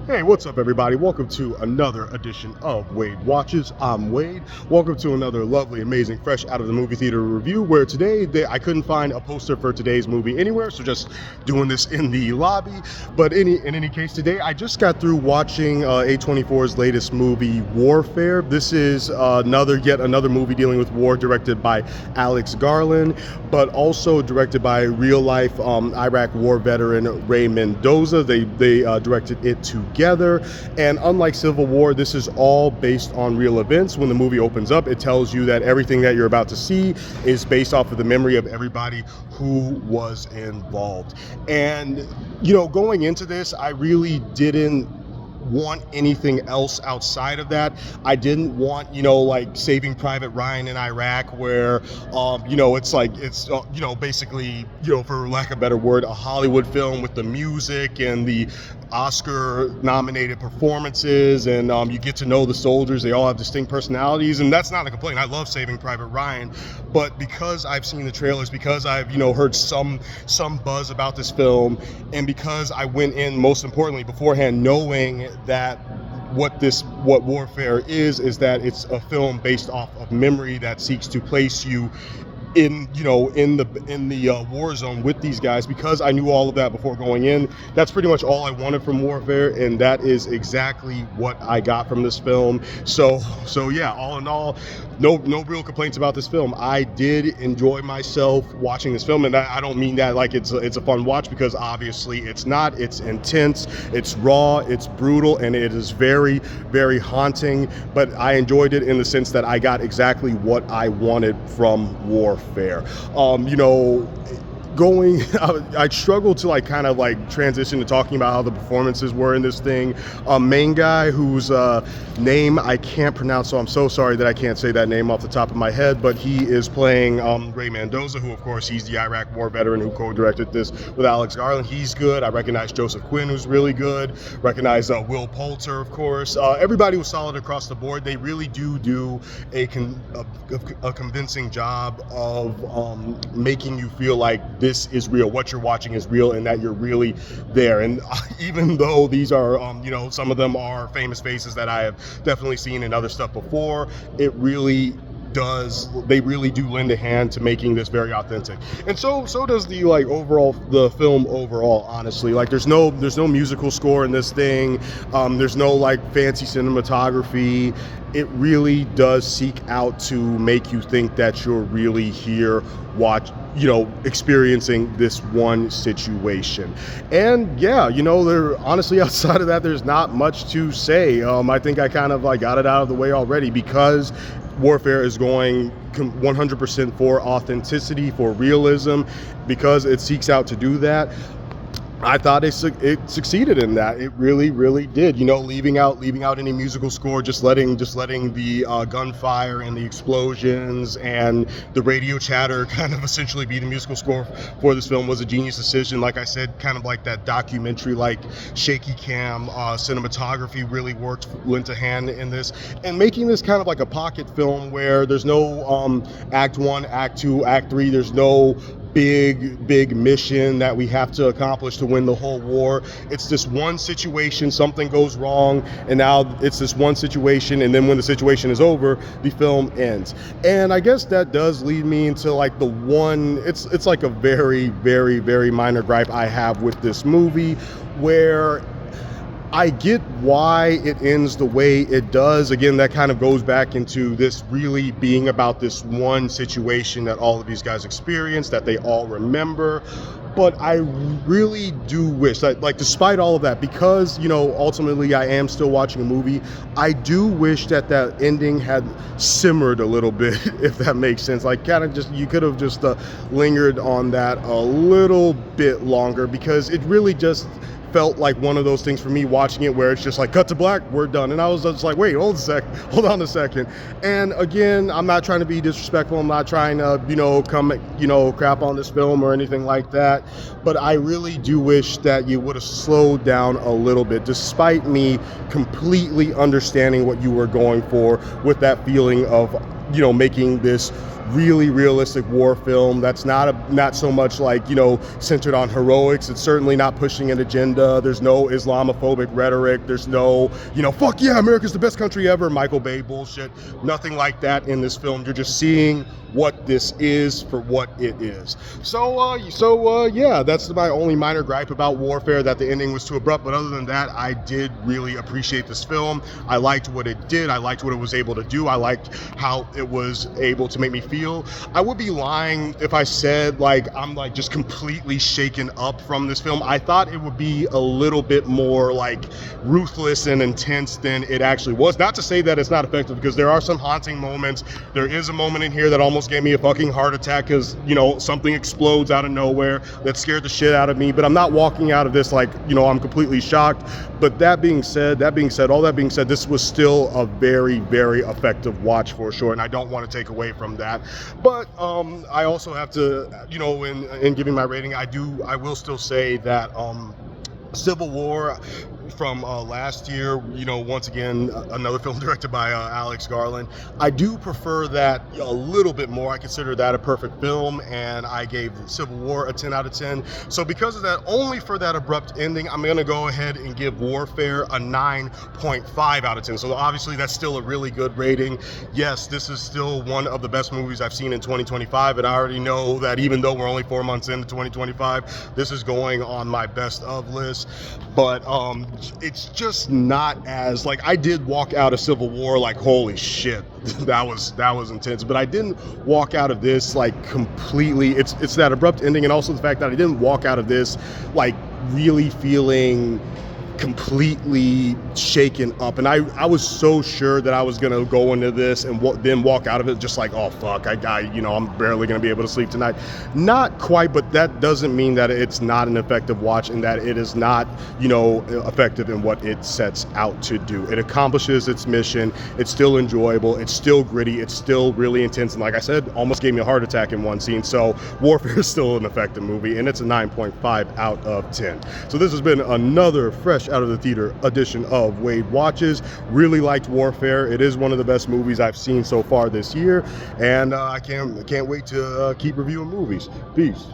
Hey, what's up, everybody? Welcome to another edition of Wade Watches. I'm Wade. Welcome to another lovely, amazing, fresh out of the movie theater review, where today I couldn't find a poster for today's movie anywhere, so just doing this in the lobby. But in any case, today I just got through watching A24's latest movie, Warfare. This is yet another movie dealing with war, directed by Alex Garland, but also directed by real-life Iraq war veteran Ray Mendoza. They directed it together, and unlike Civil War, this is all based on real events. When the movie opens up, it tells you that everything that you're about to see is based off of the memory of everybody who was involved. And going into this, I really didn't want anything else outside of that. I didn't want, like Saving Private Ryan in Iraq, where, it's basically, for lack of a better word, a Hollywood film with the music and the Oscar-nominated performances, and you get to know the soldiers. They all have distinct personalities, and that's not a complaint. I love Saving Private Ryan, but because I've seen the trailers, because I've, heard some buzz about this film, and because I went in, most importantly, beforehand, knowing that what Warfare is that it's a film based off of memory that seeks to place you in the war zone with these guys. Because I knew all of that before going in, that's pretty much all I wanted from Warfare, and that is exactly what I got from this film. So yeah, all in all, no real complaints about this film. I did enjoy myself watching this film, and I don't mean that like it's a fun watch, because obviously it's not. It's intense, it's raw, it's brutal, and it is very, very haunting. But I enjoyed it in the sense that I got exactly what I wanted from Warfare. I struggled to transition to talking about how the performances were in this thing. Main guy whose name I can't pronounce, so I'm so sorry that I can't say that name off the top of my head, but he is playing Ray Mendoza, who of course he's the Iraq war veteran who co-directed this with Alex Garland. He's good. I recognize Joseph Quinn, who's really good. Recognize Will Poulter, of course. Everybody was solid across the board. They really do a convincing job of making you feel like this is real, what you're watching is real, and that you're really there. And even though these are, some of them are famous faces that I have definitely seen in other stuff before, they really do lend a hand to making this very authentic. And so does the film overall, honestly. There's no musical score in this thing. There's no fancy cinematography. It really does seek out to make you think that you're really here experiencing this one situation. And yeah, there honestly, outside of that, there's not much to say. I think I kind of got it out of the way already, because Warfare is going 100% for authenticity, for realism, because it seeks out to do that. I thought it succeeded in that. It really, really did. Leaving out any musical score, just letting the gunfire and the explosions and the radio chatter kind of essentially be the musical score for this film was a genius decision. Like I said, kind of like that documentary, shaky cam cinematography really lent a hand in this, and making this kind of like a pocket film where there's no act 1, act 2, act 3. There's no big mission that we have to accomplish to win the whole war. It's this one situation, something goes wrong, and now it's this one situation, and then when the situation is over, the film ends. And I guess that does lead me into the one, it's like a very, very, very minor gripe I have with this movie, where I get why it ends the way it does. Again, that kind of goes back into this really being about this one situation that all of these guys experienced, that they all remember. But I really do wish that, despite all of that, because, ultimately I am still watching a movie, I do wish that ending had simmered a little bit, if that makes sense. You could have just lingered on that a little bit longer, because it really just felt like one of those things for me watching it where it's just cut to black, we're done. And I was just wait, hold on a second. And again, I'm not trying to be disrespectful. I'm not trying to, crap on this film or anything like that. But I really do wish that you would have slowed down a little bit, despite me completely understanding what you were going for with that feeling of, making this really realistic war film that's not so much like, you know, centered on heroics. It's certainly not pushing an agenda. There's no Islamophobic rhetoric. There's no, you know, fuck yeah, America's the best country ever, Michael Bay bullshit. Nothing like that in this film. You're just seeing what this is for what it is. Yeah, that's my only minor gripe about Warfare, that the ending was too abrupt. But other than that, I did really appreciate this film. I liked what it did. I liked what it was able to do. I liked how it was able to make me feel. I would be lying if I said like I'm like just completely shaken up from this film. I thought it would be a little bit more like ruthless and intense than it actually was. Not to say that it's not effective, because there are some haunting moments. There is a moment in here that almost gave me a fucking heart attack because, you know, something explodes out of nowhere that scared the shit out of me. But I'm not walking out of this like, you know, I'm completely shocked. But that being said, this was still a very, very effective watch for sure, and I don't want to take away from that. But I also have to, you know, in giving my rating, I will still say that Civil War from last year, you know, once again, another film directed by Alex Garland. I do prefer that a little bit more. I consider that a perfect film, and I gave Civil War a 10 out of 10. So because of that, only for that abrupt ending, I'm going to go ahead and give Warfare a 9.5 out of 10. So obviously that's still a really good rating. Yes, this is still one of the best movies I've seen in 2025, and I already know that even though we're only 4 months into 2025, this is going on my best of list. But it's just not as, like, I did walk out of Civil War like, holy shit, that was intense, but I didn't walk out of this like completely. It's that abrupt ending, and also the fact that I didn't walk out of this like really feeling completely shaken up. And I was so sure that I was gonna go into this and then walk out of it just like, oh fuck, you know, I'm barely gonna be able to sleep tonight. Not quite, but that doesn't mean that it's not an effective watch and that it is not, you know, effective in what it sets out to do. It accomplishes its mission. It's still enjoyable. It's still gritty. It's still really intense. And like I said, almost gave me a heart attack in one scene. So Warfare is still an effective movie, and it's a 9.5 out of 10. So this has been another fresh out of the theater edition of Wade Watches. Really liked Warfare. It is one of the best movies I've seen so far this year, and I can't wait to keep reviewing movies. Peace.